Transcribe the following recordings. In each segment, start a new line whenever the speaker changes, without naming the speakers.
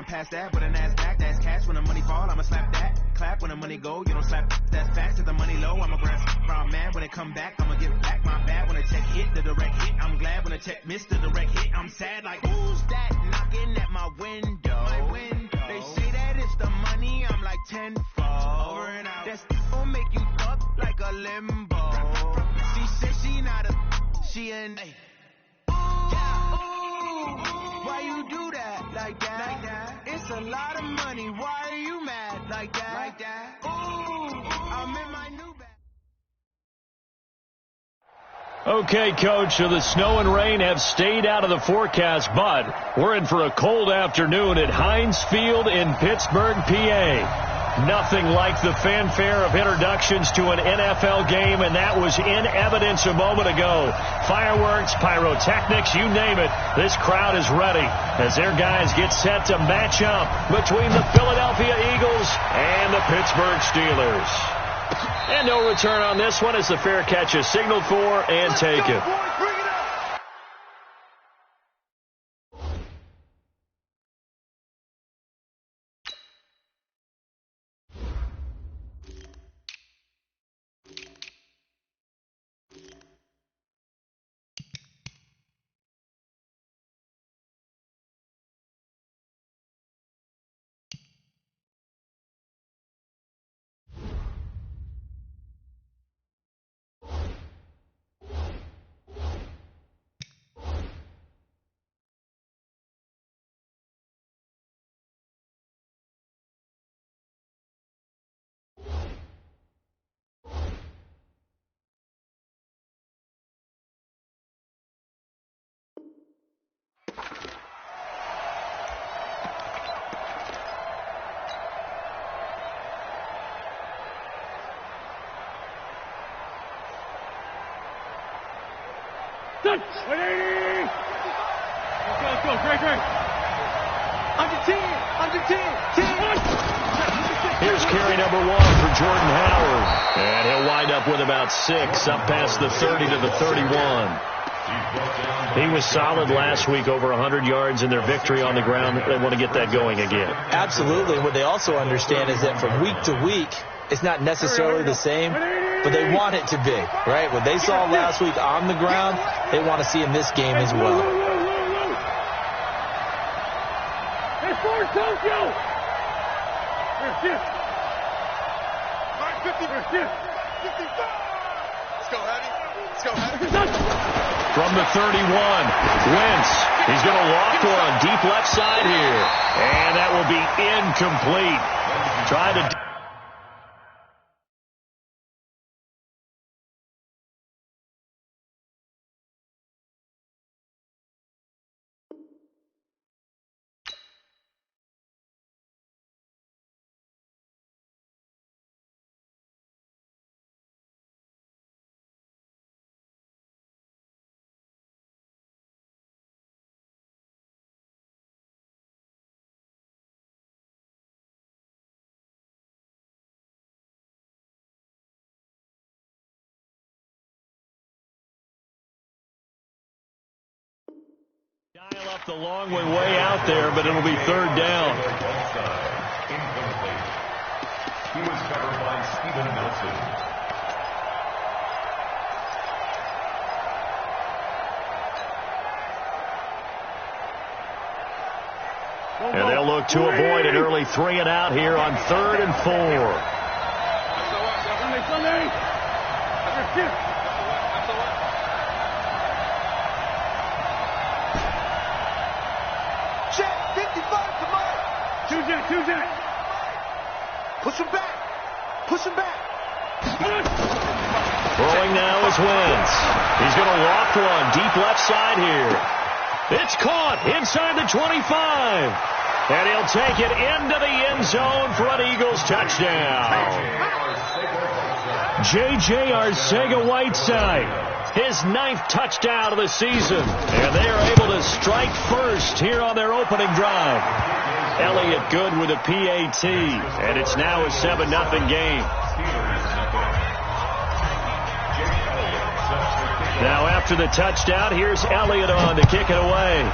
I'm past that, with an ass back, that's cash. When the money fall, I'ma slap that. Clap when the money go, you don't slap. That's facts. If the money low, I'ma grab from man. When it come back, I'ma get back my bad. When the check hit, the direct hit. I'm glad when the check missed the direct hit. I'm sad like, who's that knocking at my window? They say that it's the money, I'm like tenfold. Over and out. That's gon' make you fuck like a limbo. She said she not a, she an A. Why you do that like that? It's a lot of money. Why are you mad like that? Ooh, I'm in my new bag.
Okay, Coach, so the snow and rain have stayed out of the forecast, but we're in for a cold afternoon at Heinz Field in Pittsburgh, PA. Nothing like the fanfare of introductions to an NFL game, and that was in evidence a moment ago. Fireworks, pyrotechnics, you name it. This crowd is ready as their guys get set to match up between the Philadelphia Eagles and the Pittsburgh Steelers. And no return on this one as the fair catch is signaled for and taken.
Let's go. Great. Under 10.
Here's carry number 1 for Jordan Howard. And he'll wind up with about 6, up past the 30 to the 31. He was solid last week, over 100 yards in their victory on the ground. They want to get that going again.
Absolutely. What they also understand is that from week to week, it's not necessarily the same, but they want it to be, right? What they saw last week on the ground, they want to see in this game as well.
Hey, forward, Tokyo! Shift. 50. Let's go, Hattie.
From the 31, Wentz. He's going to lock one deep left side here. And that will be incomplete. Trying to... Dial up the long one way out there, but it'll be third down.
Incomplete. He was covered by Steven Nelson.
And they'll look to avoid an early 3 and out here on 3rd and 4.
Tuesday. Push him back.
Throwing now is Wentz. He's going to lock one deep left side here. It's caught inside the 25. And he'll take it into the end zone for an Eagles touchdown. J.J. Arcega-Whiteside, his 9th touchdown of the season. And they are able to strike first here on their opening drive. Elliott good with a PAT, and it's now a 7-0 game. Now after the touchdown, here's Elliott on to kick it away.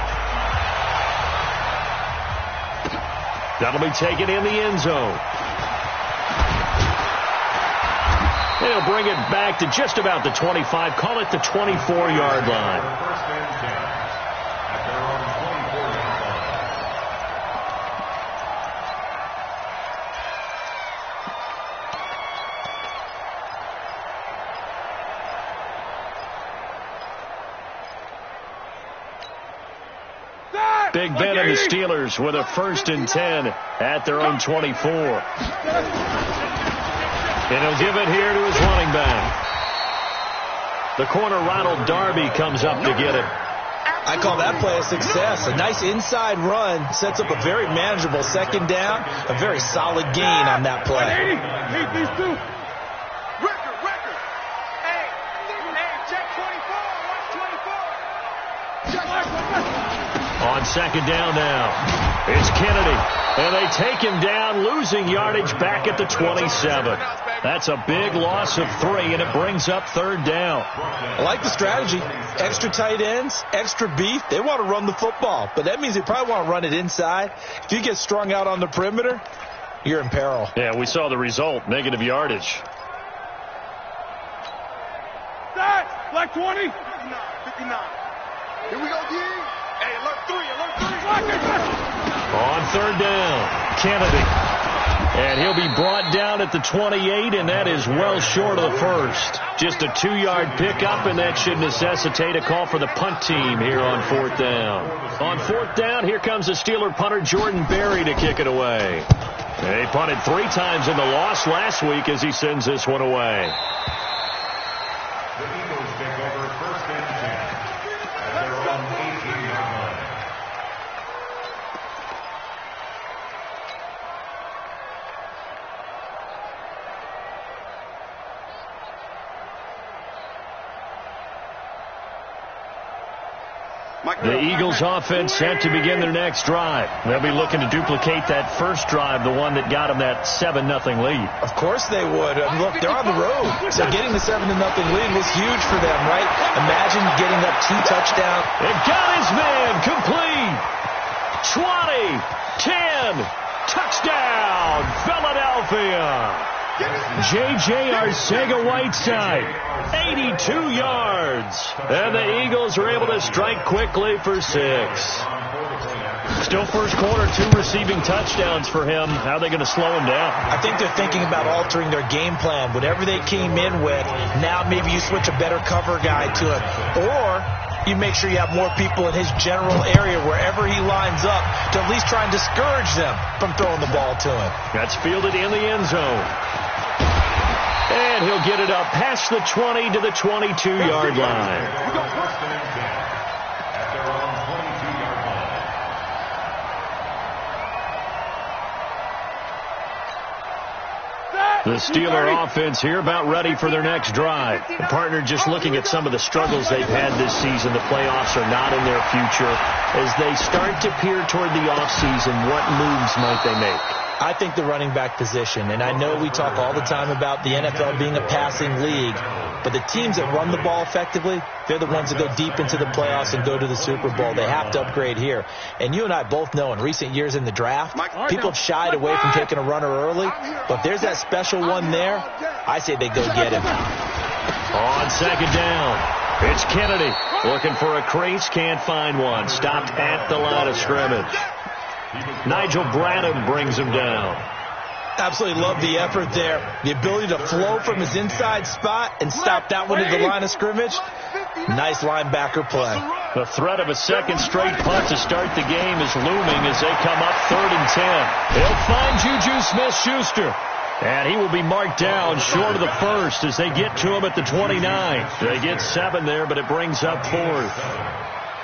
That'll be taken in the end zone. And he'll bring it back to just about the 25. Call it the 24-yard line.
First and 10 at their own 24-yard line.
Big Ben and the Steelers with a 1st and 10 at their own 24. And he'll give it here to his running back. The corner, Ronald Darby, comes up to get it.
I call that play a success. A nice inside run sets up a very manageable 2nd down. A very solid gain on that play.
Hey, these two.
Record. Hey, check 24. Watch 24.
On 2nd down now, it's Kennedy. And they take him down, losing yardage back at the 27. That's a big loss of 3, and it brings up 3rd down.
I like the strategy. Extra tight ends, extra beef. They want to run the football, but that means they probably want to run it inside. If you get strung out on the perimeter, you're in peril.
Yeah, we saw the result, negative yardage.
Black 20.
59. Here we go, D. Hey, alert 3.
On 3rd down, Kennedy. And he'll be brought down at the 28, and that is well short of the 1st. Just a 2-yard pickup, and that should necessitate a call for the punt team here on 4th down. On 4th down, here comes the Steeler punter Jordan Berry to kick it away. They punted 3 times in the loss last week as he sends this one away.
The Eagles take over 1st and 10 at their own 18-yard line.
The Eagles offense set to begin their next drive. They'll be looking to duplicate that first drive, the one that got them that 7-0 lead.
Of course they would. Look, they're on the road, so getting the 7-0 lead was huge for them, right? Imagine getting up 2 touchdowns.
They've got his man complete. 20, 10, touchdown, Philadelphia. J.J. Arcega-Whiteside, 82 yards. And the Eagles are able to strike quickly for 6. Still first quarter, 2 receiving touchdowns for him. How are they going to slow him down?
I think they're thinking about altering their game plan. Whatever they came in with, now maybe you switch a better cover guy to it. Or you make sure you have more people in his general area wherever he lines up to at least try and discourage them from throwing the ball to him.
That's fielded in the end zone. And he'll get it up past the 20 to the 22-yard line.
We go 1st and 10 at their own 22-yard line.
The Steeler offense here about ready for their next drive. The partner just looking at some of the struggles they've had this season. The playoffs are not in their future. As they start to peer toward the offseason, what moves might they make?
I think the running back position, and I know we talk all the time about the NFL being a passing league, but the teams that run the ball effectively, they're the ones that go deep into the playoffs and go to the Super Bowl. They have to upgrade here. And you and I both know in recent years in the draft, people have shied away from taking a runner early, but if there's that special one there, I say they go get him.
On 2nd down, it's Kennedy looking for a crease, can't find one. Stopped at the line of scrimmage. Nigel Bradham brings him down.
Absolutely love the effort there. The ability to flow from his inside spot and stop that one at the line of scrimmage. Nice linebacker play.
The threat of a second straight punt to start the game is looming as they come up 3rd and 10. They'll find Juju Smith-Schuster. And he will be marked down short of the 1st as they get to him at the 29. They get 7 there, but it brings up 4th.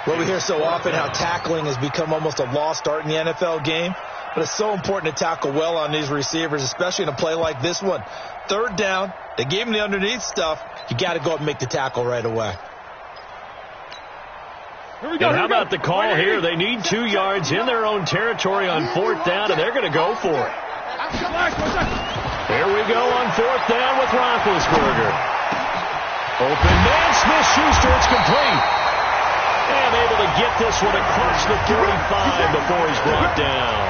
Well, we hear so often how tackling has become almost a lost art in the NFL game. But it's so important to tackle well on these receivers, especially in a play like this one. 3rd down, they gave him the underneath stuff. You got to go up and make the tackle right away.
And how about the call here? They need 2 yards in their own territory on 4th down, and they're going to go for it. Here we go on 4th down with Roethlisberger. Open man, Smith-Schuster, it's complete. And able to get this one across the 45 before he's brought down.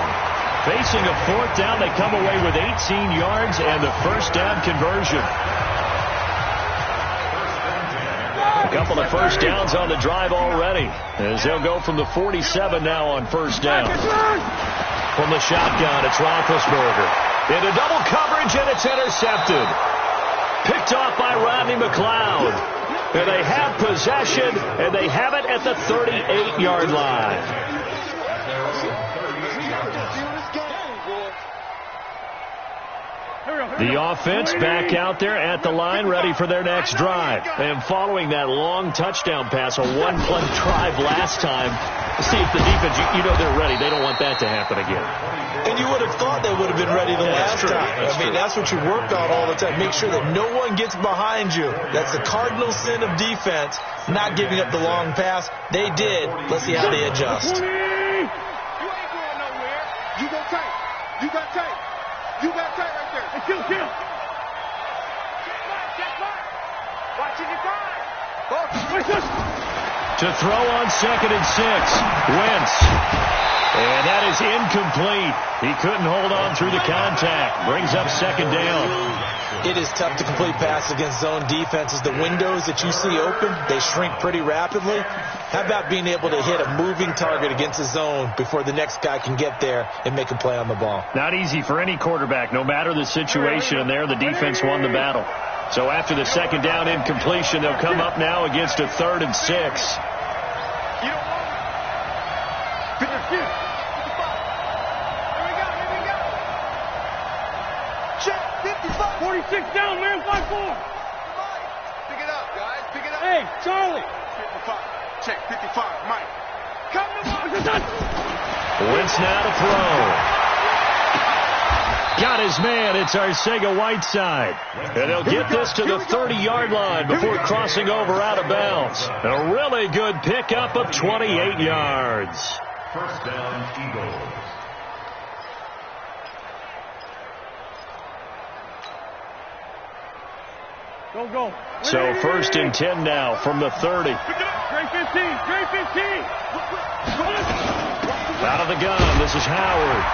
Facing a fourth down, they come away with 18 yards and the first down conversion. A couple of first downs on the drive already, as they'll go from the 47 now on first down. From the shotgun, it's Roethlisberger. Into double coverage, and it's intercepted. Picked off by Rodney McLeod. And they have possession, and they have it at the 38-yard line. The offense back out there at the line, ready for their next drive. And following that long touchdown pass, a one-play drive last time, see if the defense, you know they're ready. They don't want that to happen again.
And you would have thought they would have been ready the last time. That's what you work on all the time. Make sure that no one gets behind you. That's the cardinal sin of defense, not giving up the long pass. They did. Let's see how they adjust.
You ain't going nowhere. You go tight. You got tight. You got tight right there. Hey, kill. Check back. Watching your time.
To throw on 2nd and 6. Wentz. And that is incomplete. He couldn't hold on through the contact. Brings up 2nd down.
It is tough to complete passes against zone defenses. The windows that you see open, they shrink pretty rapidly. How about being able to hit a moving target against a zone before the next guy can get there and make a play on the ball?
Not easy for any quarterback, no matter the situation. And there, the defense won the battle. So after the 2nd down incompletion, they'll come up now against a 3rd and 6.
You don't want it. 55. Here we go. Check 55. 46 down, man. 5-4. Pick it up, guys. Pick it up. Hey, Charlie. 55. Check 55. Mike. Come to Mark.
Wentz now to throw. Got his man. It's Arcega-Whiteside. And they'll get this to the 30-yard line before crossing over out of bounds. A really good pickup of 28 yards.
First down, Eagles.
Go.
So 1st and 10 now from the 30.
Straight 15.
Out of the gun, this is Howard.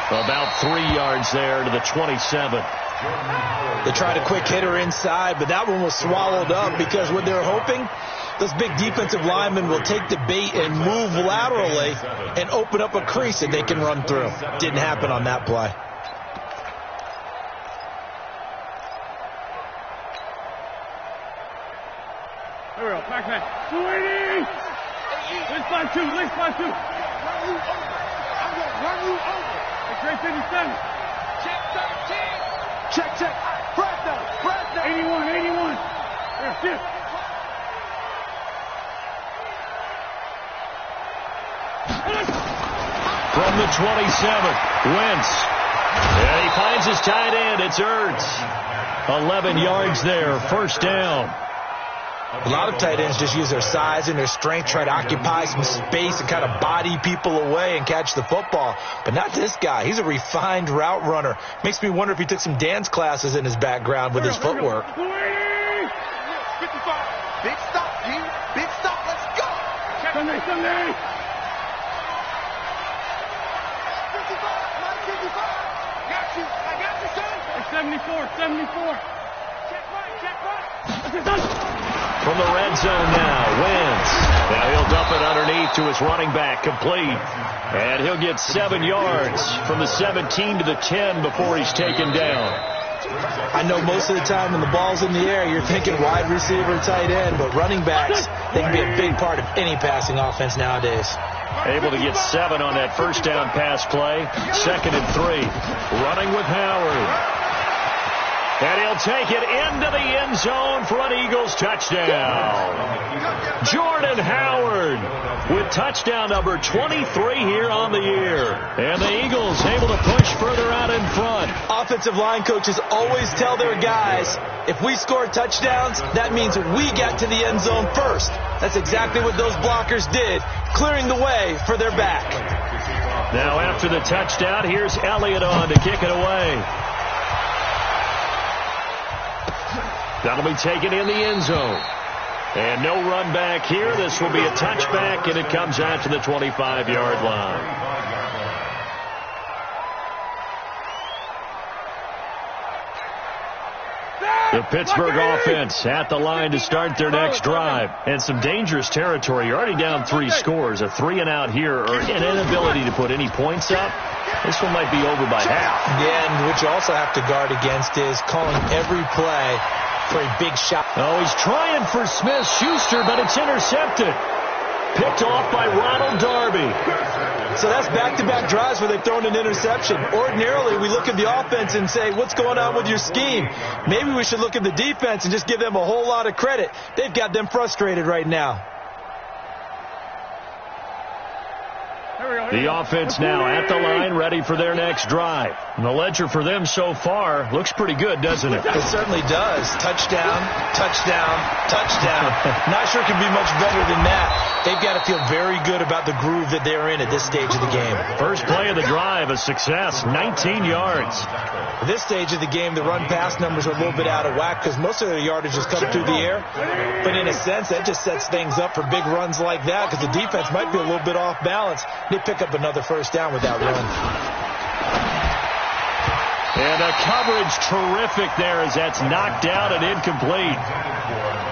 About 3 yards there to the 27.
They tried a quick hitter inside, but that one was swallowed up because what they're hoping, those big defensive linemen will take the bait and move laterally and open up a crease that they can run through. Didn't happen on that play.
Here we go. Back. 280. List by two. Run you over. Straight 57. Check 13. Check. Fresno. 81. Here, shift.
From the 27, Wentz. And he finds his tight end. It's Ertz. 11 yards there. First down.
A lot of tight ends just use their size and their strength, try to occupy some space and kind of body people away and catch the football. But not this guy. He's a refined route runner. Makes me wonder if he took some dance classes in his background with his footwork.
55. Big stop, G. Big stop. Let's go. Sunday. 55. 55. I got you, son. 74. Check right.
From the red zone now, Wentz. Now he'll dump it underneath to his running back, complete. And he'll get 7 yards from the 17 to the 10 before he's taken down.
I know most of the time when the ball's in the air, you're thinking wide receiver, tight end, but running backs, they can be a big part of any passing offense nowadays.
Able to get 7 on that first down pass play. 2nd and 3. Running with Howard. And he'll take it into the end zone for an Eagles touchdown. Jordan Howard with touchdown number 23 here on the year. And the Eagles able to push further out in front.
Offensive line coaches always tell their guys, if we score touchdowns, that means we get to the end zone first. That's exactly what those blockers did, clearing the way for their back.
Now after the touchdown, here's Elliott on to kick it away. That'll be taken in the end zone. And no run back here. This will be a touchback, and it comes out to the 25-yard line. The Pittsburgh offense at the line to start their next drive. And some dangerous territory. You're already down 3 scores. A 3-and-out here or an inability to put any points up. This one might be over by half.
Yeah, and what you also have to guard against is calling every play for a big shot.
Oh, he's trying for Smith-Schuster, but it's intercepted. Picked off by Ronald Darby.
So that's back-to-back drives where they've thrown an interception. Ordinarily, we look at the offense and say, what's going on with your scheme? Maybe we should look at the defense and just give them a whole lot of credit. They've got them frustrated right now.
The offense now at the line, ready for their next drive. And the ledger for them so far looks pretty good, doesn't it?
It certainly does. Touchdown, touchdown, touchdown. Not sure it can be much better than that. They've got to feel very good about the groove that they're in at this stage of the game.
First play of the drive, a success, 19 yards.
At this stage of the game, the run-pass numbers are a little bit out of whack because most of their yardage is coming through the air. But in a sense, that just sets things up for big runs like that because the defense might be a little bit off balance. They pick up another first down with that run.
And a coverage terrific there as that's knocked down and incomplete.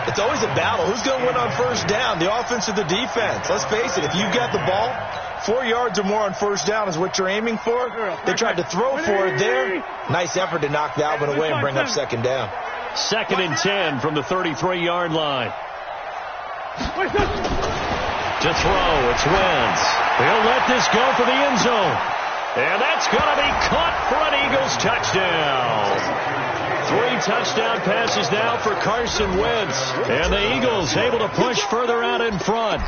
It's always a battle. Who's going to win on first down, the offense or the defense? Let's face it, if you've got the ball, 4 yards or more on first down is what you're aiming for. They tried to throw for it there. Nice effort to knock that one away and bring up second down.
2nd and 10 from the 33-yard line. To throw, it's Wentz. He'll let this go for the end zone. And that's going to be caught for an Eagles touchdown. 3 touchdown passes now for Carson Wentz. And the Eagles able to push further out in front.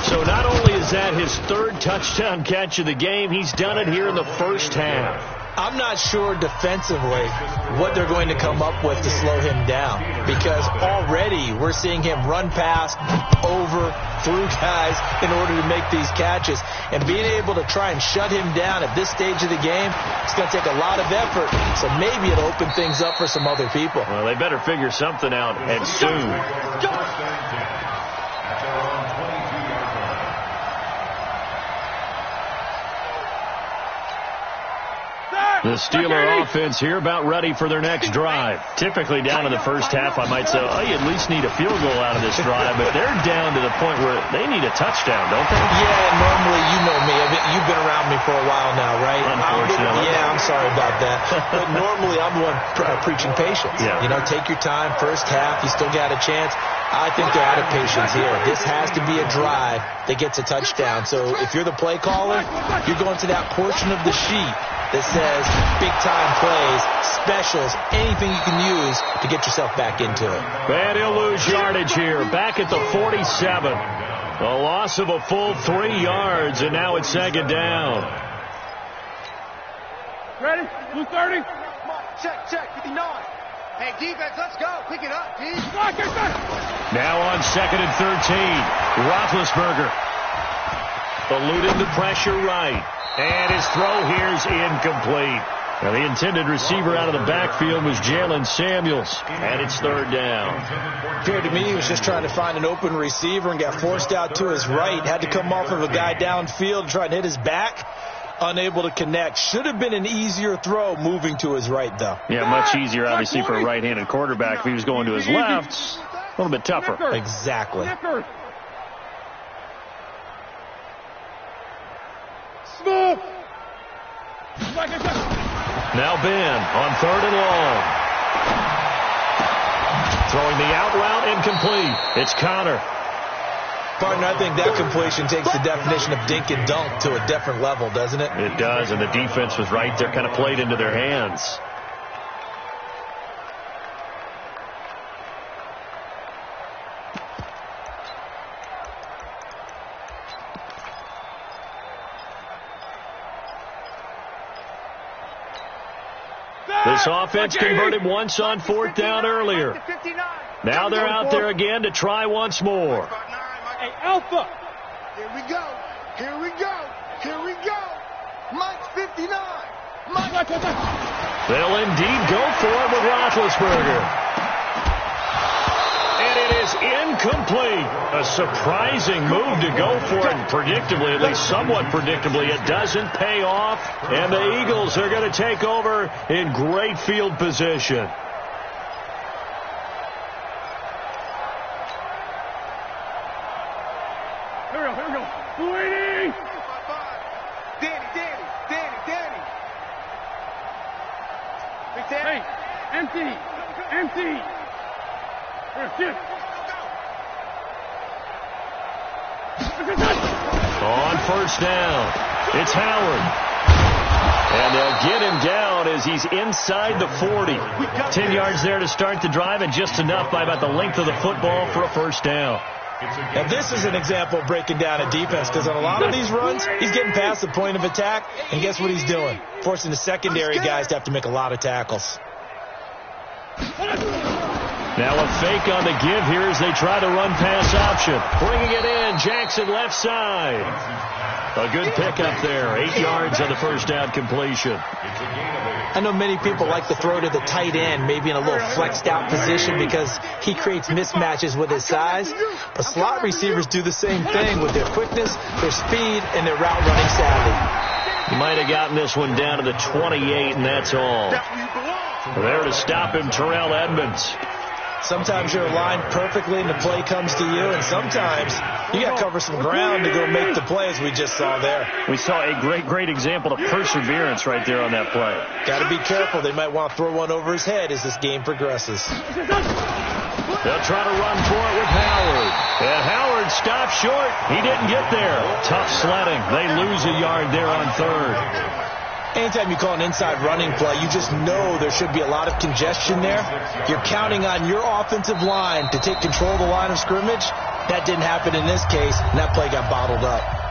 So not only is that his 3rd touchdown catch of the game, he's done it here in the first half.
I'm not sure defensively what they're going to come up with to slow him down because already we're seeing him run past, over, through guys in order to make these catches. And being able to try and shut him down at this stage of the game, it's going to take a lot of effort. So maybe it'll open things up for some other people.
Well, they better figure something out, and soon. The Steeler offense here about ready for their next drive. Typically down in the first half, I might say, oh, you at least need a field goal out of this drive. But they're down to the point where they need a touchdown, don't they?
Yeah, normally, you know me. You've been around me for a while now, right?
Unfortunately.
I'm sorry about that. But normally, I'm the one preaching patience.
Yeah.
You know, take your time. First half, you still got a chance. I think they're out of patience here. This has to be a drive that gets a touchdown. So if you're the play caller, you're going to that portion of the sheet that says big-time plays, specials, anything you can use to get yourself back into it.
And he'll lose yardage here, back at the 47. A loss of a full 3 yards, and now it's 2nd down.
Ready? Blue 30.
Check, 59. Hey, defense, let's go. Pick it up, D.
Now on 2nd and 13. Roethlisberger eluding the pressure right. And his throw here's incomplete. Now the intended receiver out of the backfield was Jalen Samuels. And it's 3rd down.
Appeared to me he was just trying to find an open receiver and got forced out to his right. Had to come off of a guy downfield trying to hit his back. Unable to connect. Should have been an easier throw moving to his right, though.
Yeah, much easier, obviously, for a right-handed quarterback. If he was going to his left, a little bit tougher.
Exactly.
Smooth.
Now Ben on 3rd and long. Throwing the out route incomplete. It's Connor.
Partner, I think that completion takes the definition of dink and dunk to a different level, doesn't it?
It does, and the defense was right there, kind of played into their hands. This offense converted once on 4th down earlier. Now they're out there again to try once more.
Hey, Alpha.
Here we go. Mike's 59.
They'll indeed go for it with Roethlisberger. And it is incomplete. A surprising move to go for it. And predictably, at least somewhat predictably, it doesn't pay off. And the Eagles are going to take over in great field position.
Empty. Empty. Shift.
On first down, it's Howard. And they'll get him down as he's inside the 40. 10 yards there to start the drive, and just enough by about the length of the football for a first down.
Now, this is an example of breaking down a defense, because on a lot of these runs, he's getting past the point of attack, and guess what he's doing? Forcing the secondary guys to have to make a lot of tackles.
Now a fake on the give here as they try to run pass option. Bringing it in, Jackson left side. A good pickup there. 8 yards on the first down completion.
I know many people like to throw to the tight end, maybe in a little flexed out position because he creates mismatches with his size. But slot receivers do the same thing with their quickness, their speed, and their route running savvy.
He might have gotten this one down to the 28, and that's all. There to stop him, Terrell Edmunds.
Sometimes you're aligned perfectly and the play comes to you, and sometimes you got to cover some ground to go make the plays we just saw there.
We saw a great example of perseverance right there on that play.
Got to be careful. They might want to throw one over his head as this game progresses.
They'll try to run for it with Howard. And Howard stopped short. He didn't get there. Tough sledding. They lose a yard there on third.
Anytime you call an inside running play, you just know there should be a lot of congestion there. You're counting on your offensive line to take control of the line of scrimmage. That didn't happen in this case, and that play got bottled up.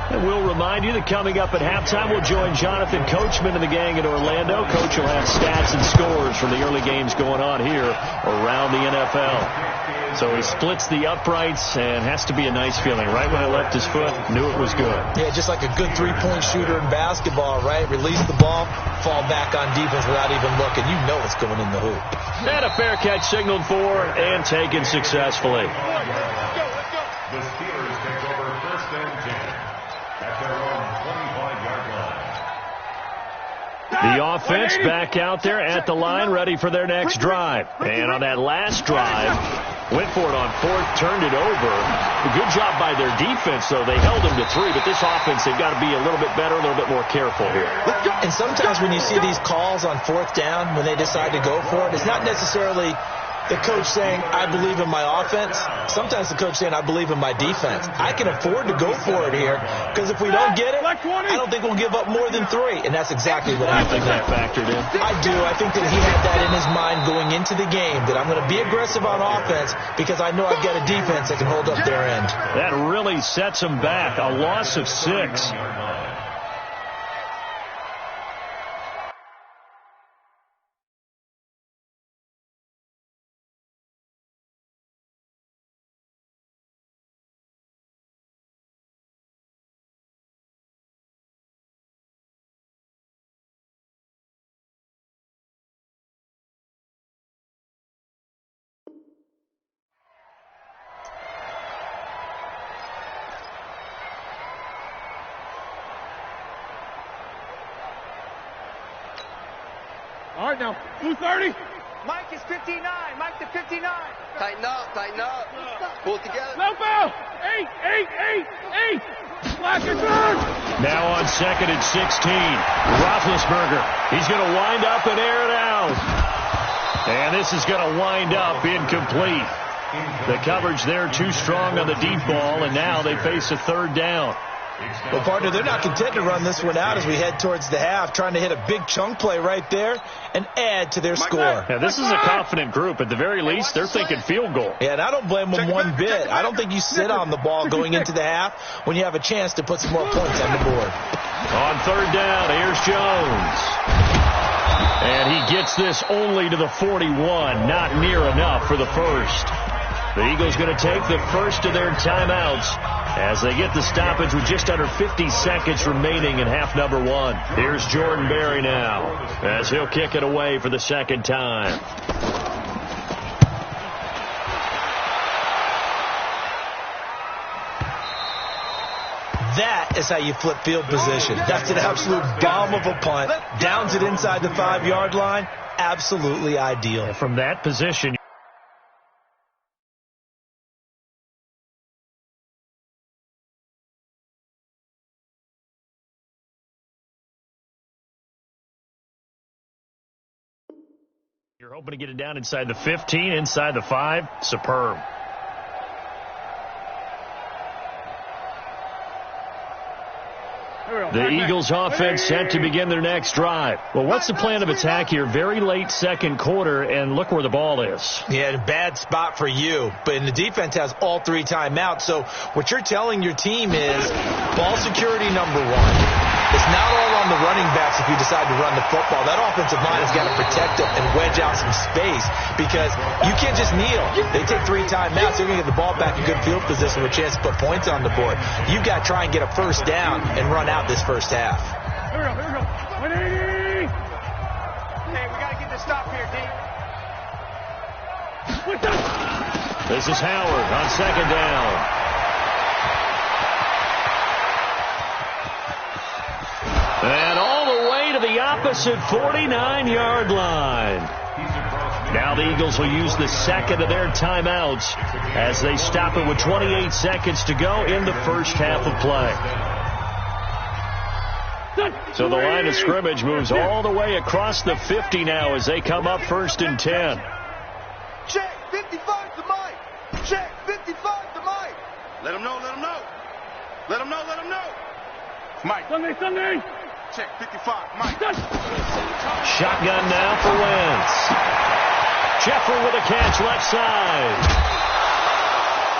And we'll remind you that coming up at halftime, we'll join Jonathan Coachman and the gang in Orlando. Coach will have stats and scores from the early games going on here around the NFL. So he splits the uprights and has to be a nice feeling. Right when it left his foot, knew it was good.
Yeah, just like a good three-point shooter in basketball, right? Release the ball, fall back on defense without even looking. You know it's going in the hoop.
And a fair catch signaled for and taken successfully.
The Steelers take over first and 10 at their own 25-yard line.
The offense back out there at the line, ready for their next drive. And on that last drive, went for it on fourth, turned it over. A good job by their defense, though. They held them to 3, but this offense, they've got to be a little bit better, a little bit more careful here.
And sometimes when you see these calls on fourth down, when they decide to go for it, it's not necessarily the coach saying, I believe in my offense. Sometimes the coach saying, I believe in my defense. I can afford to go for it here because if we don't get it, I don't think we'll give up more than 3. And that's exactly what happened.
You think that factored in?
I do. I think that he had that in his mind going into the game, that I'm going to be aggressive on offense because I know I've got a defense that can hold up their end.
That really sets them back. A loss of 6.
All right, now, 230.
Mike is 59. Mike to 59. Tighten up, tighten up. Pull it together.
No foul. 8. Black and bird.
Now on second and 16. Roethlisberger. He's going to wind up and air it out. And this is going to wind up incomplete. The coverage there too strong on the deep ball, and now they face a third down.
Well, partner, they're not content to run this one out as we head towards the half, trying to hit a big chunk play right there and add to their score.
Yeah, this is a confident group. At the very least, they're thinking field goal.
Yeah, and I don't blame them one bit. I don't think you sit on the ball going into the half when you have a chance to put some more points on the board.
On third down, here's Jones. And he gets this only to the 41, not near enough for the first. The Eagles going to take the first of their timeouts as they get the stoppage with just under 50 seconds remaining in half number 1. Here's Jordan Berry now as he'll kick it away for the second time.
That is how you flip field position. That's an absolute bomb of a punt. Downs it inside the 5-yard line. Absolutely ideal.
From that position, You're hoping to get it down inside the 15, inside the 5. Superb. The Eagles offense set to begin their next drive. Well, what's the plan of attack here? Very late second quarter, and look where the ball is.
Yeah, a bad spot for you. But the defense has all 3 timeouts. So what you're telling your team is ball security number 1. It's not all on the running backs if you decide to run the football. That offensive line has got to protect them and wedge out some space because you can't just kneel. They take 3 timeouts. They're going to get the ball back in good field position with a chance to put points on the board. You've got to try and get a first down and run out this first half.
Here we go. 180.
Hey, we got to get this stop here, D.
This is Howard on second down. And all the way to the opposite 49-yard line. Now the Eagles will use the second of their timeouts as they stop it with 28 seconds to go in the first half of play. So the line of scrimmage moves all the way across the 50 now as they come up 1st and 10.
Check 55 to Mike. Check 55 to Mike.
Let him know. Mike. Sunday. Check 55, Mike.
Shotgun now for Wentz. Jeffrey with a catch left side.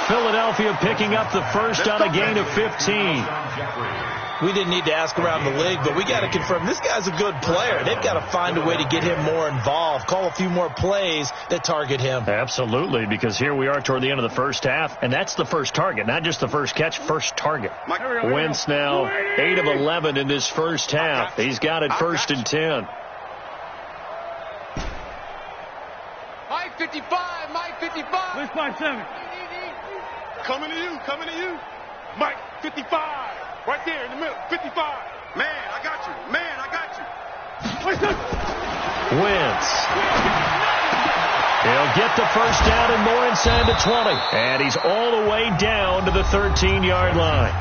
Philadelphia picking up the first on a gain of 15.
We didn't need to ask around the league, but we got to confirm this guy's a good player. They've got to find a way to get him more involved, call a few more plays that target him.
Absolutely, because here we are toward the end of the first half, and that's the first target, not just the first catch, first target. Wentz now 8 of 11 in this first half. He's got it 1st and 10.
Mike 55, Mike 55.
Let's find 7.
Coming to you. Mike 55. Right there in the middle, 55. Man, I got you.
Wentz. He'll get the first down and more inside the 20. And he's all the way down to the 13-yard line.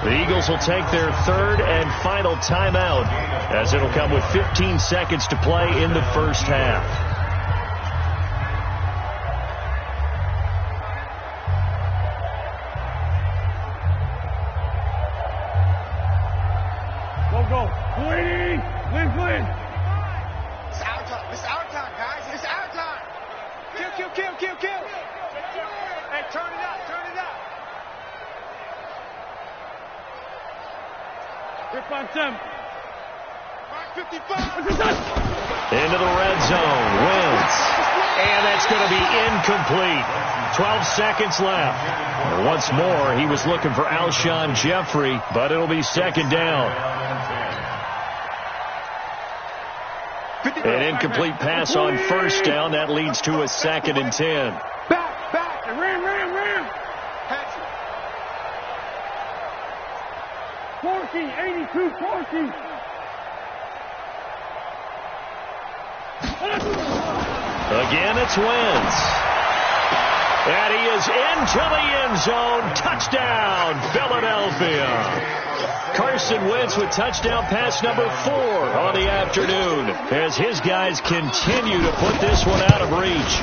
The Eagles will take their 3rd and final timeout as it'll come with 15 seconds to play in the first half.
Go. Win.
It's our time, guys. It's our time. Kill. Hey, turn it up.
Let's find 7.
Mike 55.
Into the red zone. Wentz. And that's going to be incomplete. 12 seconds left. And once more, he was looking for Alshon Jeffrey, but it'll be 2nd down. An incomplete pass on 1st down. That leads to a 2nd and 10.
Back. Ram.
Pass it.
82, 14.
Again, it's Wentz. And he is into the end zone. Touchdown, Philadelphia. Carson Wentz with touchdown pass number 4 on the afternoon as his guys continue to put this one out of reach.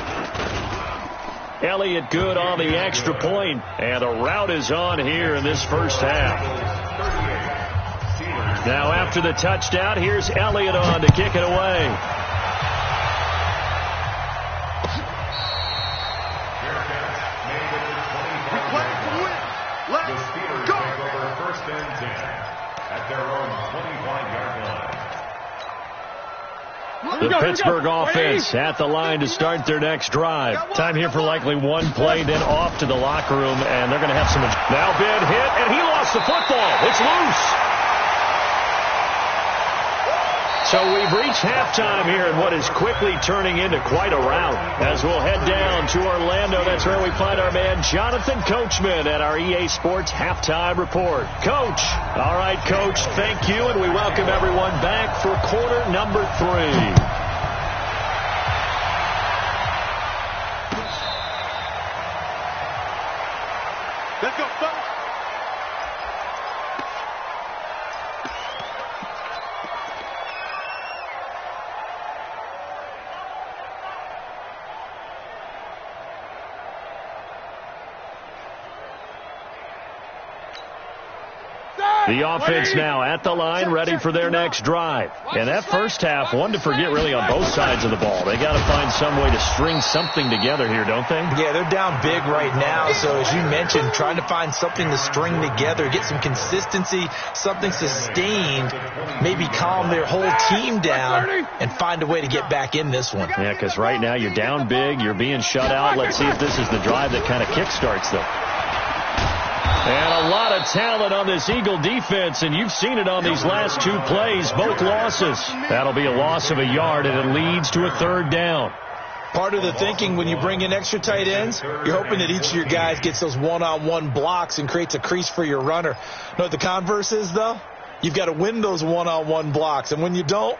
Elliott good on the extra point, and the route is on here in this first half. Now after the touchdown, here's Elliott on to kick it away. The Pittsburgh offense at the line to start their next drive. Time here for likely one play, then off to the locker room, and they're going to have some. Now Ben hit, and he lost the football. It's loose. So we've reached halftime here in what is quickly turning into quite a rout. As we'll head down to Orlando, that's where we find our man Jonathan Coachman at our EA Sports Halftime Report. Coach. All right, Coach, thank you, and we welcome everyone back for quarter number 3.
Let's go, folks.
The offense now at the line, ready for their next drive. And that first half, one to forget really on both sides of the ball. They got to find some way to string something together here, don't they?
Yeah, they're down big right now. So as you mentioned, trying to find something to string together, get some consistency, something sustained, maybe calm their whole team down and find a way to get back in this one.
Yeah, because right now you're down big, you're being shut out. Let's see if this is the drive that kind of kickstarts them. And a lot of talent on this Eagle defense, and you've seen it on these last two plays, both losses. That'll be a loss of a yard, and it leads to a third down.
Part of the thinking when you bring in extra tight ends, you're hoping that each of your guys gets those one-on-one blocks and creates a crease for your runner. You know what the converse is, though? You've got to win those one-on-one blocks, and when you don't,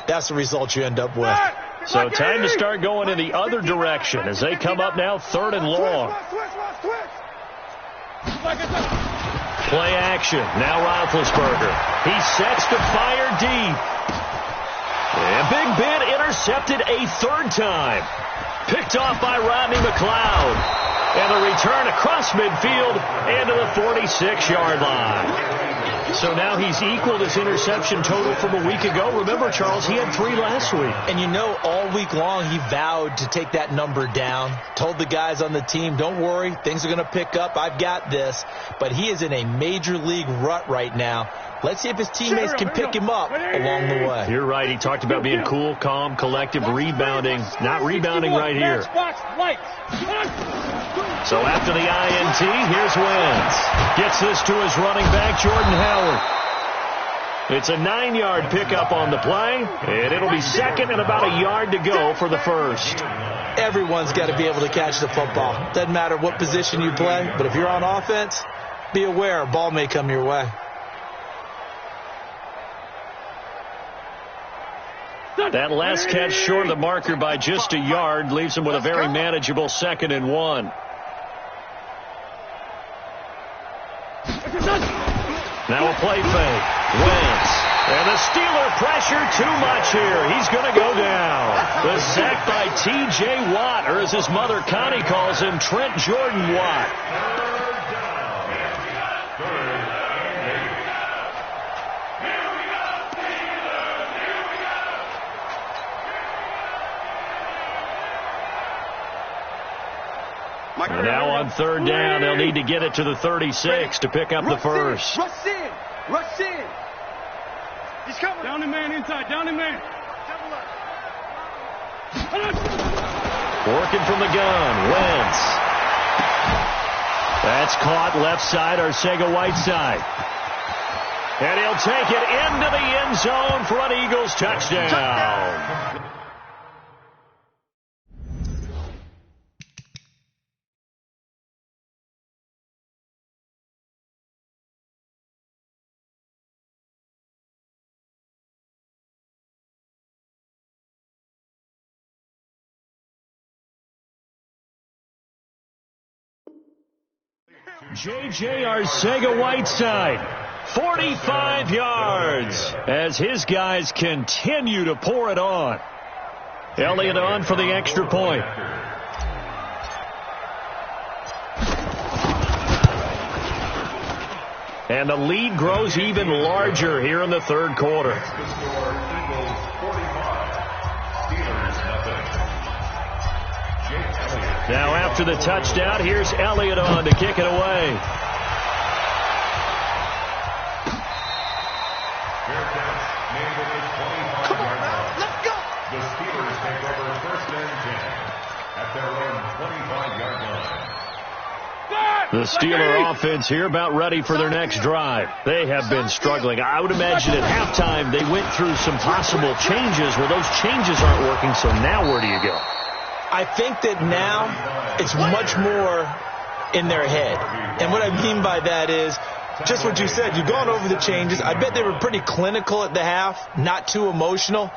that's the result you end up with.
So time to start going in the other direction as they come up now, 3rd and long. Play action. Now Roethlisberger. He sets to fire deep. And Big Ben intercepted a third time. Picked off by Rodney McLeod. And the return across midfield and to the 46-yard line. So now he's equaled his interception total from a week ago. Remember, Charles, he had 3 last week.
And you know, all week long he vowed to take that number down. Told the guys on the team, don't worry, things are going to pick up. I've got this. But he is in a major league rut right now. Let's see if his teammates can pick him up along the way.
You're right. He talked about being cool, calm, collective, rebounding. Not rebounding right here. So after the INT, here's Wentz. Gets this to his running back, Jordan Howard. It's a 9-yard pickup on the play, and it'll be second and about a yard to go for the first.
Everyone's got to be able to catch the football. Doesn't matter what position you play, but if you're on offense, be aware a ball may come your way.
That last catch short of the marker by just a yard leaves him with a very manageable 2nd and 1. Now a play fake. Wentz. And the Steeler pressure too much here. He's going to go down. The sack by T.J. Watt, or as his mother Connie calls him, Trent Jordan Watt. And now on 3rd down, they'll need to get it to the 36 to pick up the first.
Rush in. Rush in. He's coming. Down the man inside. Down the man.
Working from the gun. Wentz. That's caught left side, Arcega-Whiteside. And he'll take it into the end zone for an Eagles touchdown. J.J. Arcega-Whiteside, 45 yards as his guys continue to pour it on. Elliott on for the extra point. And the lead grows even larger here in the 3rd quarter. Now after the touchdown, here's Elliott on to kick it away.
Come on now, let's go.
The Steelers take over 1st and 10 at their own 25-yard line.
The Steeler offense here about ready for their next drive. They have been struggling. I would imagine at halftime they went through some possible changes where those changes aren't working, so now where do you go?
I think that now it's much more in their head. And what I mean by that is just what you said. You've gone over the changes. I bet they were pretty clinical at the half, not too emotional.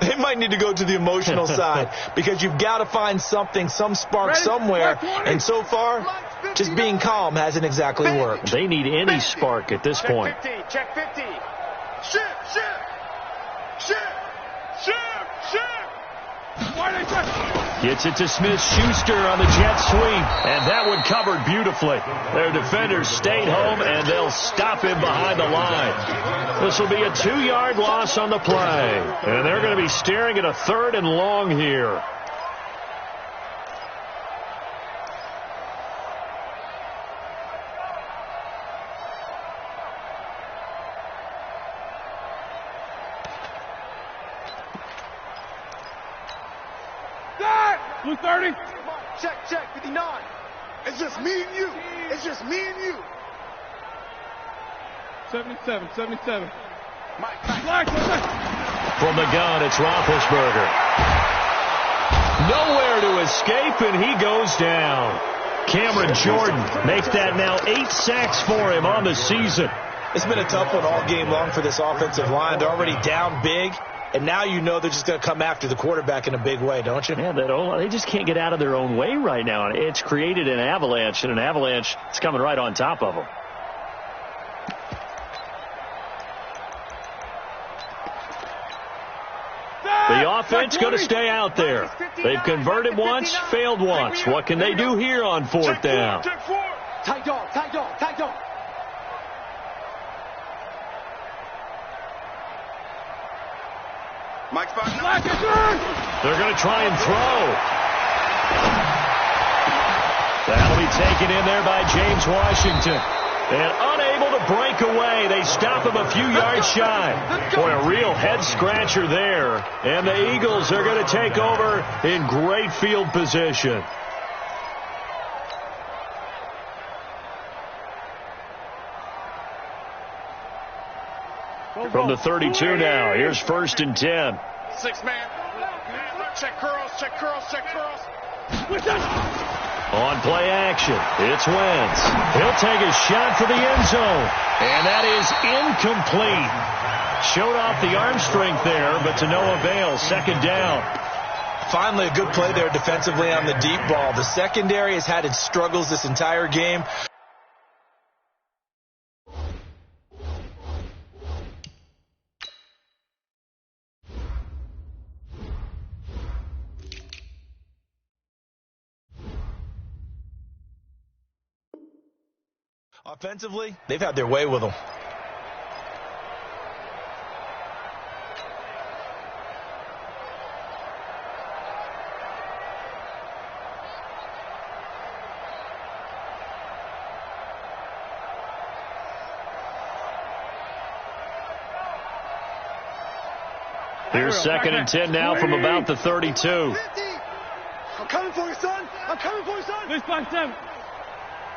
They might need to go to the emotional side because you've got to find something, some spark somewhere. And so far, just being calm hasn't exactly worked.
They need any spark at this point.
Check 50. Shift.
Gets it to Smith-Schuster on the jet sweep, and that one covered beautifully. Their defenders stayed home, and they'll stop him behind the line. This will be a 2-yard loss on the play, and they're going to be staring at a 3rd and long here.
Blue 30.
Check, 59. It's just me and you. It's just me and you.
77.
Mike.
From the gun, it's Roethlisberger. Nowhere to escape, and he goes down. Cameron Jordan makes that now 8 sacks for him on the season.
It's been a tough one all game long for this offensive line. They're already down big. And now you know they're just going to come after the quarterback in a big way, don't you?
Yeah, they just can't get out of their own way right now. It's created an avalanche, and an avalanche is coming right on top of them. The offense going to stay out there. They've converted once, failed once. What can they do here on 4th down?
Tight dog. Mike's back.
They're going to try and throw. That'll be taken in there by James Washington. And unable to break away. They stop him a few yards shy. Boy, a real head-scratcher there. And the Eagles are going to take over in great field position. From the 32 now, here's 1st and 10.
6 man. Check curls.
On play action, it's Wentz. He'll take a shot for the end zone. And that is incomplete. Showed off the arm strength there, but to no avail. 2nd down.
Finally a good play there defensively on the deep ball. The secondary has had its struggles this entire game. Offensively, they've had their way with them.
Here's 2nd and 10 now from about the 32.
I'm coming for you, son.
This by 7.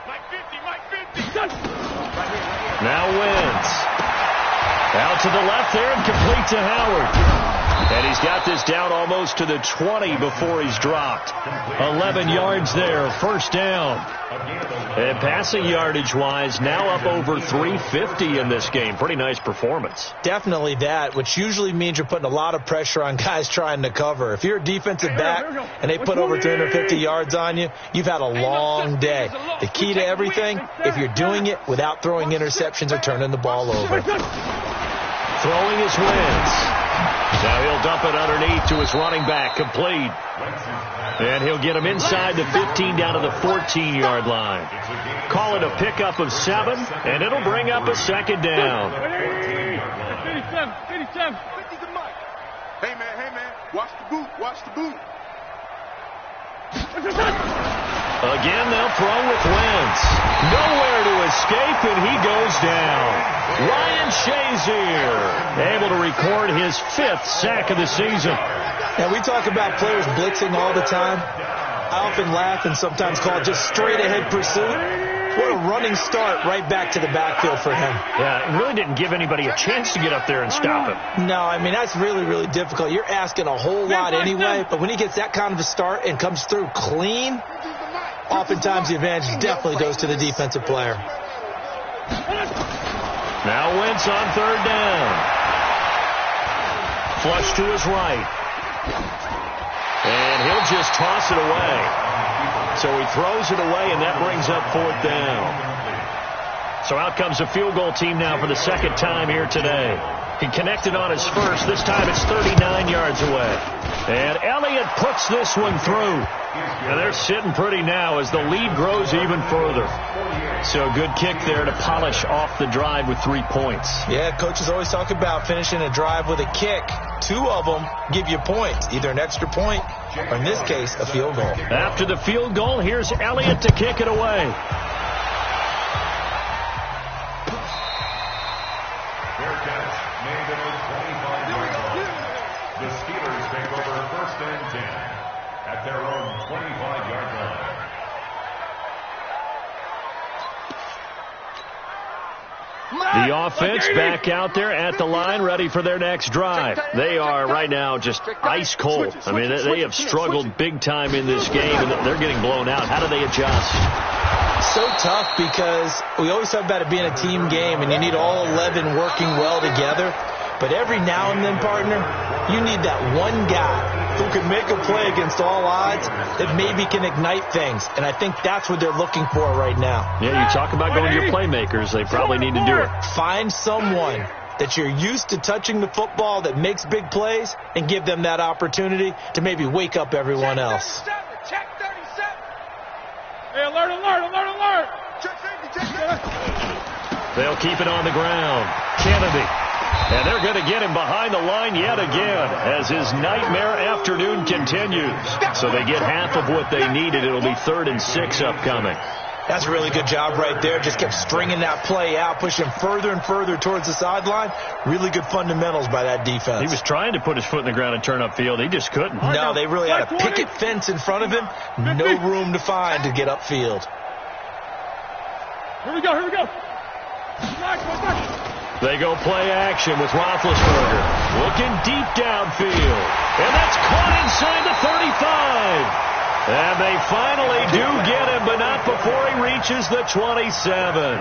Mike 50.
Now Wentz. Out to the left there and complete to Howard. And he's got this down almost to the 20 before he's dropped. 11 yards there, 1st down. And passing yardage-wise, now up over 350 in this game. Pretty nice performance.
Definitely that, which usually means you're putting a lot of pressure on guys trying to cover. If you're a defensive back and they put over 350 yards on you, you've had a long day. The key to everything, if you're doing it without throwing interceptions or turning the ball over.
Throwing his Wentz. Now he'll dump it underneath to his running back, complete. And he'll get him inside the 15 down to the 14-yard line. Call it a pickup of 7, and it'll bring up a 2nd down.
57.
Hey, man. Watch the boot.
Again, they'll throw with Wentz. Nowhere to escape, and he goes down. Ryan Shazier able to record his 5th sack of the season.
Now, we talk about players blitzing all the time. I often laugh and sometimes call it just straight-ahead pursuit. What a running start right back to the backfield for him.
Yeah, it really didn't give anybody a chance to get up there and stop him.
No, I mean, that's really, really difficult. You're asking a whole lot anyway, but when he gets that kind of a start and comes through clean, oftentimes the advantage definitely goes to the defensive player.
Now Wentz on 3rd down. Flush to his right. And he'll just toss it away. So he throws it away, and that brings up 4th down. So out comes a field goal team now for the 2nd time here today. He connected on his first. This time it's 39 yards away. And Elliott puts this one through. And they're sitting pretty now as the lead grows even further. So good kick there to polish off the drive with 3 points.
Yeah, coaches always talk about finishing a drive with a kick. 2 of them give you points, either an extra point or, in this case, a field goal.
After the field goal, here's Elliott to kick it away.
Fair catch made at the 25-yard line. The Steelers take over 1st and 10 at their own 25-yard line.
The offense back out there at the line, ready for their next drive. They are right now just ice cold. I mean, they have struggled big time in this game, and they're getting blown out. How do they adjust?
So tough because we always talk about it being a team game, and you need all 11 working well together. But every now and then, partner, you need that one guy who can make a play against all odds that maybe can ignite things. And I think that's what they're looking for right now.
Yeah, you talk about going to your playmakers. They probably need to do it.
Find someone that you're used to touching the football that makes big plays and give them that opportunity to maybe wake up everyone else.
Check 37. Hey, alert, alert, alert, alert. Check 50, check 50.
They'll keep it on the ground. Kennedy. And they're going to get him behind the line yet again as his nightmare afternoon continues. So they get half of what they needed. It'll be 3rd and 6 upcoming.
That's a really good job right there. Just kept stringing that play out, pushing further and further towards the sideline. Really good fundamentals by that defense.
He was trying to put his foot in the ground and turn upfield. He just couldn't.
No, they really had a picket fence in front of him. No room to find to get upfield.
Here we go, here we go.
They go play action with Roethlisberger. Looking deep downfield. And that's caught inside the 35. And they finally do get him, but not before he reaches the 27.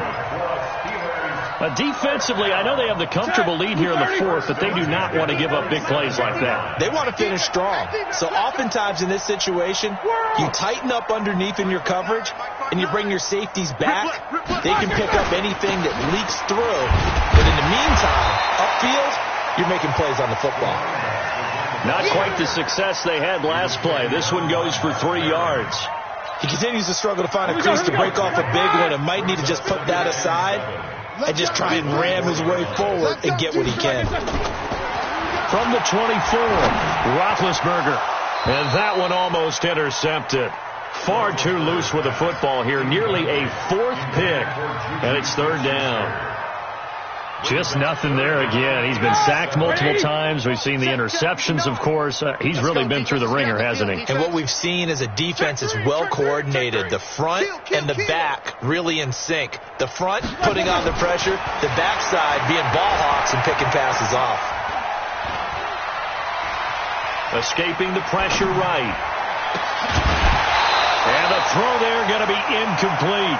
Defensively, I know they have the comfortable lead here in the 4th, but they do not want to give up big plays like that.
They want to finish strong. So oftentimes in this situation, you tighten up underneath in your coverage, and you bring your safeties back. They can pick up anything that leaks through. But in the meantime, upfield, you're making plays on the football.
Not quite the success they had last play. This one goes for 3 yards.
He continues to struggle to find a crease to break off a big one and might need to just put that aside and just try and ram his way forward and get what he can.
From the 24, Roethlisberger. And that one almost intercepted. Far too loose with the football here. Nearly a 4th pick. And it's 3rd down. Just nothing there again. He's been sacked multiple times. We've seen the interceptions, of course. He's really been through the ringer, hasn't he?
And what we've seen is a defense that's well coordinated. The front and the back really in sync. The front putting on the pressure. The backside being ball hawks and picking passes off.
Escaping the pressure right. And the throw there going to be incomplete.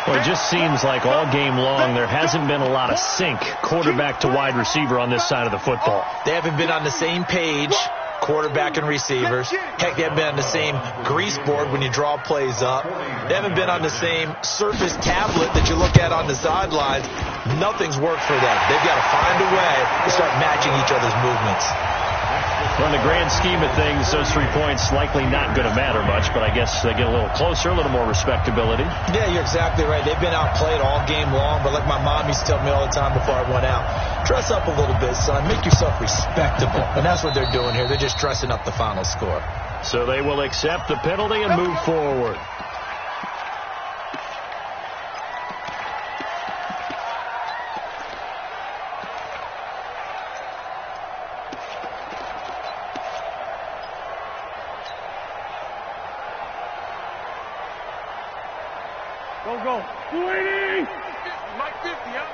Well, it just seems like all game long there hasn't been a lot of sync quarterback to wide receiver on this side of the football.
They haven't been on the same page, quarterback and receivers. Heck, they haven't been on the same grease board when you draw plays up. They haven't been on the same surface tablet that you look at on the sidelines. Nothing's worked for them. They've got to find a way to start matching each other's movements.
Well, in the grand scheme of things, those 3 points likely not going to matter much, but I guess they get a little closer, a little more respectability.
Yeah, you're exactly right. They've been outplayed all game long, but like my mom used to tell me all the time before I went out, dress up a little bit, son. Make yourself respectable. And that's what they're doing here. They're just dressing up the final score.
So they will accept the penalty and move forward.
Go. 280. Mike 50, huh?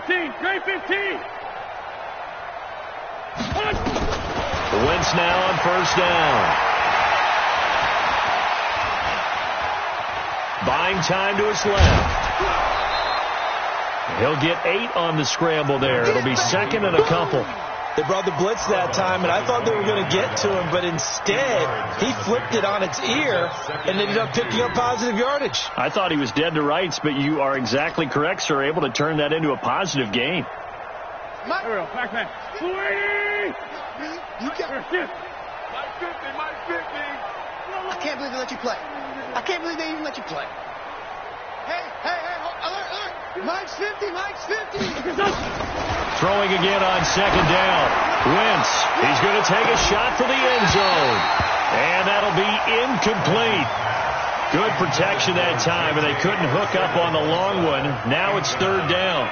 Stand. Trey 15.
The Wentz now on 1st down. Buying time to his left. He'll get 8 on the scramble there. It'll be 2nd and a couple.
They brought the blitz that time, and I thought they were going to get to him, but instead, he flipped it on its ear and ended up picking up positive yardage.
I thought he was dead to rights, but you are exactly correct, sir. Able to turn that into a positive gain.
There we go. Back man.
You got it. Mike 50, Mike 50.
I can't believe they let you play. I can't believe they even let you play. Hey, alert. Mike's 50, Mike's 50.
Throwing again on second down. Wentz, he's going to take a shot for the end zone. And that'll be incomplete. Good protection that time, and they couldn't hook up on the long one. Now it's third down.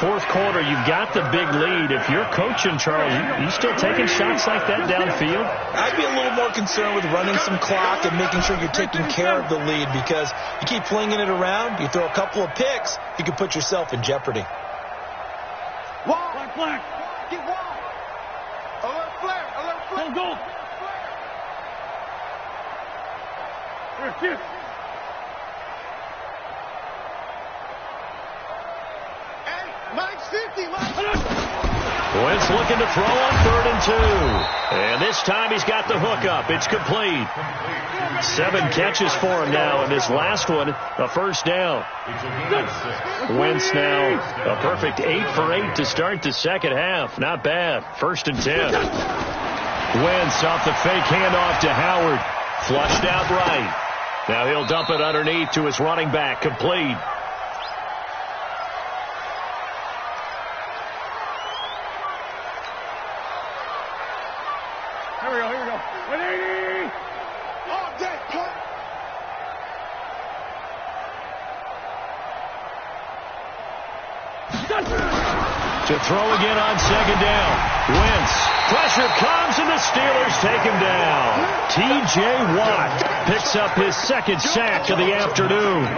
Fourth quarter, you've got the big lead. If you're coaching, Charles, you still taking shots like that downfield?
I'd be a little more concerned with running some clock and making sure you're taking care of the lead, because you keep flinging it around, you throw a couple of picks, you can put yourself in jeopardy.
Flag.
Get wide. Alert flare.
Go. Here.
Mike's 50, Mike's 50.
Wentz looking to throw on 3rd and 2. And this time he's got the hookup. It's complete. 7 catches for him now, and this last one, a first down. Wentz now a perfect 8 for 8 to start the second half. Not bad. 1st and 10. Wentz off the fake handoff to Howard. Flushed out right. Now he'll dump it underneath to his running back. Complete.
Here we go. 180.
All day, cut.
To throw again on second down. Wentz. Pressure comes, and the Steelers take him down. T.J. Watt picks up his second sack of the afternoon.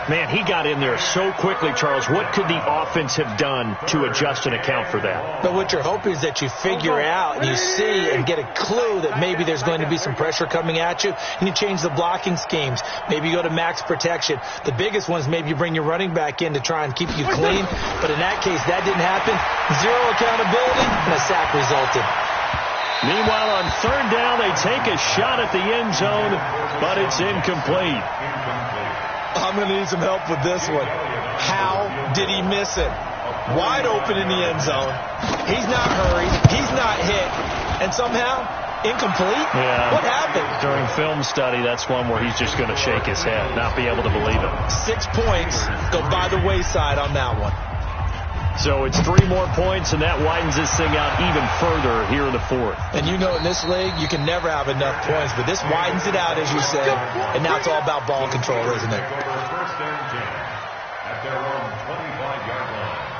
Man, he got in there so quickly, Charles. What could the offense have done to adjust and account for that?
But what you're hoping is that you figure out and you see and get a clue that maybe there's going to be some pressure coming at you, and you change the blocking schemes. Maybe you go to max protection. The biggest one is maybe you bring your running back in to try and keep you clean. But in that case, that didn't happen. Zero accountability, and a sack resulted.
Meanwhile, on 3rd down, they take a shot at the end zone, but it's incomplete.
I'm going to need some help with this one. How did he miss it? Wide open in the end zone. He's not hurried. He's not hit. And somehow, incomplete?
Yeah.
What happened?
During film study, that's one where he's just going to shake his head, not be able to believe it.
6 points go by the wayside on that one.
So it's 3 more points, and that widens this thing out even further here in the 4th.
And you know, in this league, you can never have enough points, but this widens it out, as you said, and now it's all about ball control, isn't it?
First and 10 at their own 25-yard line.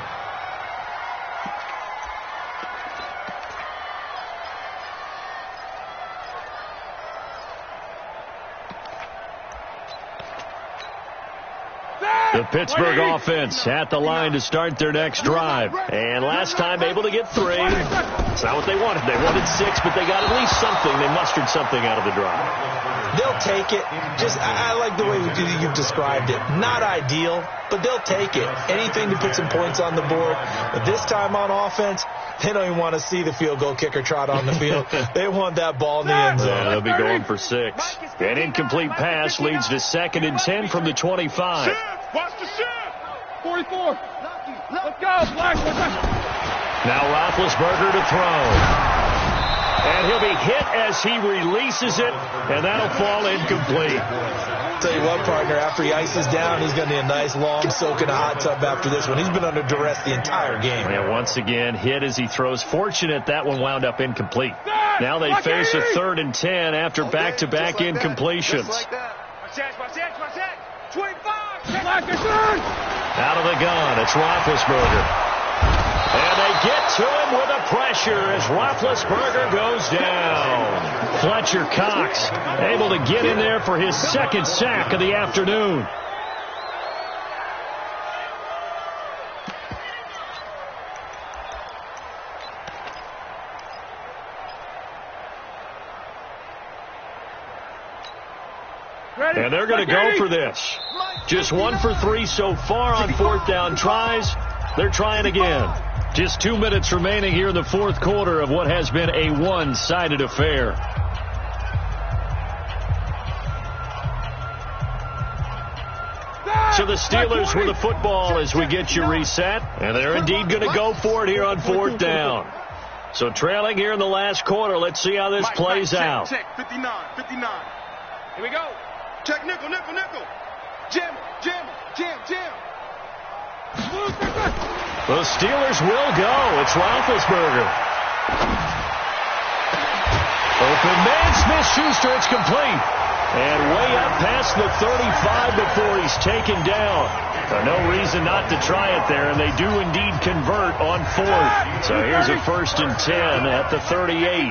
The Pittsburgh offense at the line to start their next drive. And last time able to get 3. It's not what they wanted. They wanted 6, but they got at least something. They mustered something out of the drive.
They'll take it. I like the way you've described it. Not ideal, but they'll take it. Anything to put some points on the board. But this time on offense, they don't even want to see the field goal kicker trot on the field. They want that ball in the end zone.
Yeah, they'll be going for 6. An incomplete pass leads to 2nd and 10 from the 25.
Watch the shift.
44. Let's go, Black.
Now Roethlisberger to throw. And he'll be hit as he releases it, and that'll fall incomplete.
Tell you what, partner, after he ices down, he's going to need a nice long soak in a hot tub after this one. He's been under duress the entire game.
And once again, hit as he throws. Fortunate that one wound up incomplete. Now they face a 3rd and 10 after back-to-back incompletions.
Watch that. 25.
Out of the gun, it's Roethlisberger. And they get to him with a pressure as Roethlisberger goes down. Fletcher Cox able to get in there for his 2nd sack of the afternoon. And they're going to go for this. Just 1 for 3 so far on 4th down tries. They're trying again. Just 2 minutes remaining here in the fourth quarter of what has been a one-sided affair. So the Steelers with the football as we get you reset. And they're indeed going to go for it here on fourth down. So trailing here in the last quarter. Let's see how this plays out.
Check, 59. Here we go. Check, nickel. Jam.
The Steelers will go. It's Roethlisberger. Open man, Smith-Schuster. It's complete. And way up past the 35 before he's taken down. No reason not to try it there, and they do indeed convert on fourth. So here's a 1st and 10 at the 38.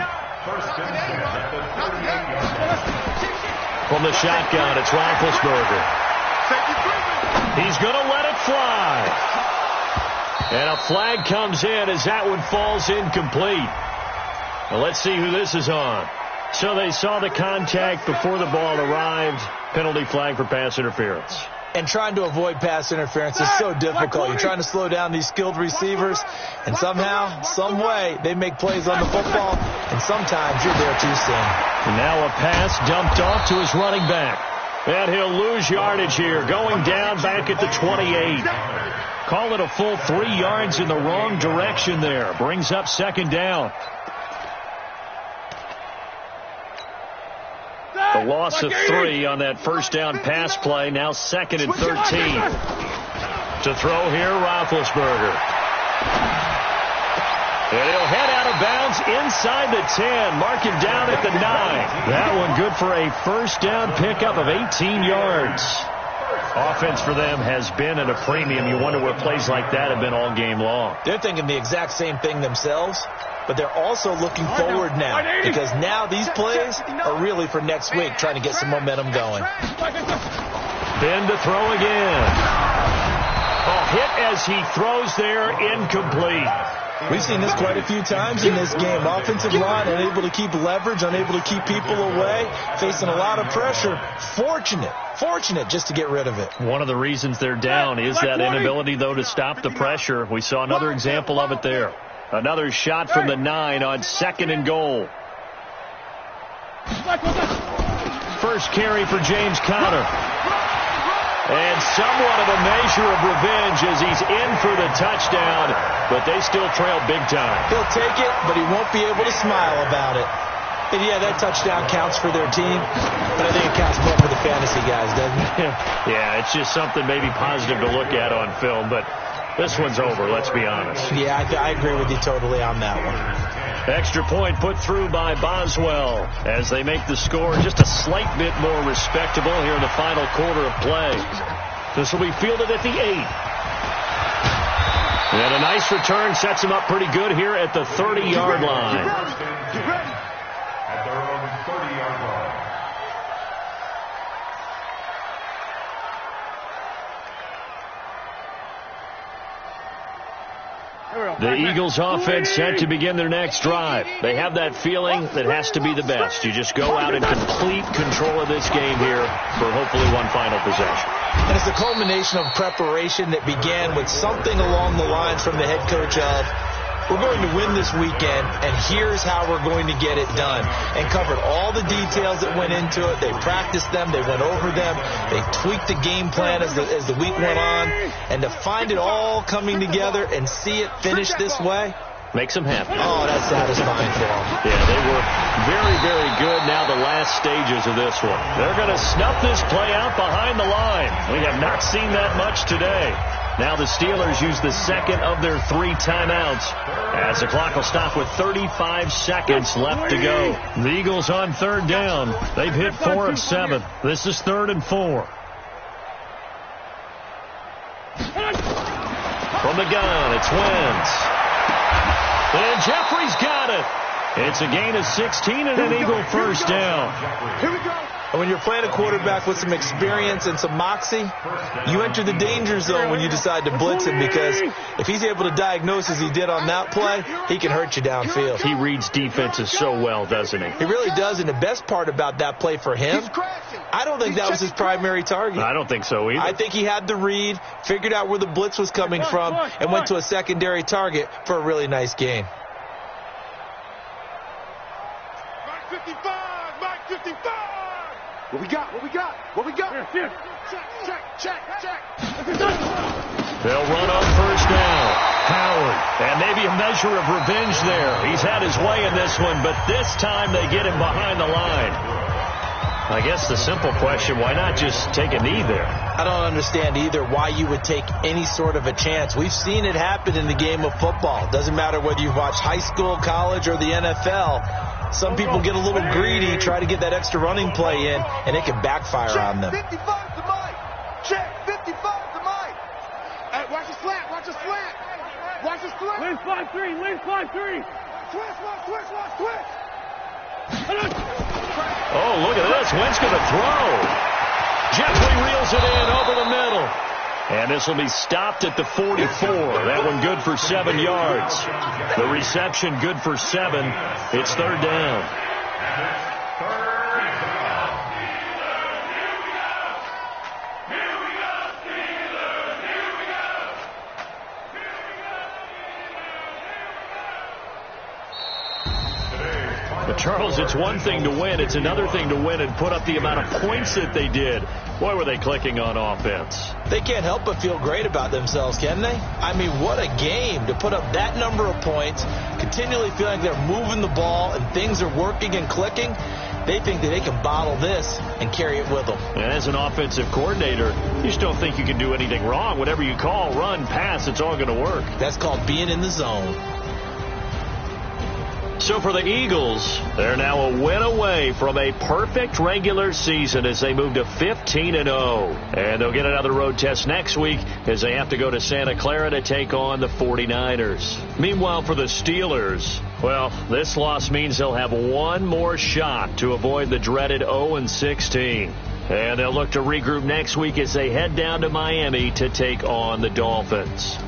From the shotgun, it's Roethlisberger. He's going to let it fly. And a flag comes in as that one falls incomplete. Now let's see who this is on. So they saw the contact before the ball arrived. Penalty flag for pass interference.
And trying to avoid pass interference is so difficult. You're trying to slow down these skilled receivers, and somehow, some way, they make plays on the football, and sometimes you're there too soon.
And now a pass dumped off to his running back. And he'll lose yardage here, going down back at the 28. Call it a full 3 yards in the wrong direction there. Brings up 2nd down. The loss of 3 on that 1st down pass play. Now 2nd and 13. To throw here, Roethlisberger. And he'll head out of bounds inside the 10. Mark him down at the 9. That one good for a 1st down pickup of 18 yards. Offense for them has been at a premium. You wonder where plays like that have been all game long.
They're thinking the exact same thing themselves, but they're also looking forward now, because now these plays are really for next week, trying to get some momentum going.
Then to throw again. A hit as he throws there, incomplete.
We've seen this quite a few times in this game. Offensive line unable to keep leverage, unable to keep people away, facing a lot of pressure. Fortunate just to get rid of it.
One of the reasons they're down is that inability, though, to stop the pressure. We saw another example of it there. Another shot from the 9 on 2nd and goal. First carry for James Conner. And somewhat of a measure of revenge as he's in for the touchdown, but they still trail big time.
He'll take it, but he won't be able to smile about it. And yeah, that touchdown counts for their team, but I think it counts more for the fantasy guys, doesn't it?
Yeah, it's just something maybe positive to look at on film, but this one's over, let's be honest.
Yeah, I agree with you totally on that one.
Extra point put through by Boswell as they make the score just a slight bit more respectable here in the final quarter of play. This will be fielded at the 8. And a nice return sets him up pretty good here at the 30-yard line.
At their own 30-yard line.
The Eagles offense set to begin their next drive. They have that feeling that has to be the best. You just go out in complete control of this game here for hopefully one final possession.
And it's a culmination of preparation that began with something along the lines from the head coach of, we're going to win this weekend, and here's how we're going to get it done. And covered all the details that went into it. They practiced them. They went over them. They tweaked the game plan as the week went on. And to find it all coming together and see it finish this way
makes them happy.
Oh, that's satisfying for them.
Yeah, they were very, very good. Now the last stages of this one. They're going to snuff this play out behind the line. We have not seen that much today. Now the Steelers use the 2nd of their 3 timeouts as the clock will stop with 35 seconds left to go. The Eagles on 3rd down. They've hit 4 of 7. This is 3rd and 4. From the gun, it's Wentz. And Jeffrey's got it. It's a gain of 16 and an Eagle 1st down.
Here we go.
And when you're playing a quarterback with some experience and some moxie, you enter the danger zone when you decide to blitz him, because if he's able to diagnose as he did on that play, he can hurt you downfield.
He reads defenses so well, doesn't he?
He really does, and the best part about that play for him, I don't think that was his primary target.
I don't think so either.
I think he had the read, figured out where the blitz was coming from, and went to a secondary target for a really nice gain.
Mike 55! Mike 55! What we got? What we got? What we got?
Here.
Check.
They'll run on first down. Howard. And maybe a measure of revenge there. He's had his way in this one, but this time they get him behind the line. I guess the simple question, why not just take a knee there?
I don't understand either why you would take any sort of a chance. We've seen it happen in the game of football. Doesn't matter whether you've watched high school, college, or the NFL. Some people get a little greedy, try to get that extra running play in, and it can backfire on them.
55 to Mike. Check 55 to Mike.
Hey, watch the slant. Watch the slant. Watch the slant.
Lynn 5-3. Lynn 5-3.
Twist.
Oh, look at this. Wentz going to throw. Jeffrey reels it in over the middle. And this will be stopped at the 44. That one good for 7 yards. The reception good for 7. It's third down. But Charles, it's one thing to win. It's another thing to win and put up the amount of points that they did. Boy, were they clicking on offense.
They can't help but feel great about themselves, can they? I mean, what a game to put up that number of points, continually feeling like they're moving the ball and things are working and clicking. They think that they can bottle this and carry it with them.
And as an offensive coordinator, you just don't think you can do anything wrong. Whatever you call, run, pass, it's all going to work.
That's called being in the zone.
So for the Eagles, they're now a win away from a perfect regular season as they move to 15-0. And they'll get another road test next week as they have to go to Santa Clara to take on the 49ers. Meanwhile, for the Steelers, well, this loss means they'll have one more shot to avoid the dreaded 0-16. And they'll look to regroup next week as they head down to Miami to take on the Dolphins.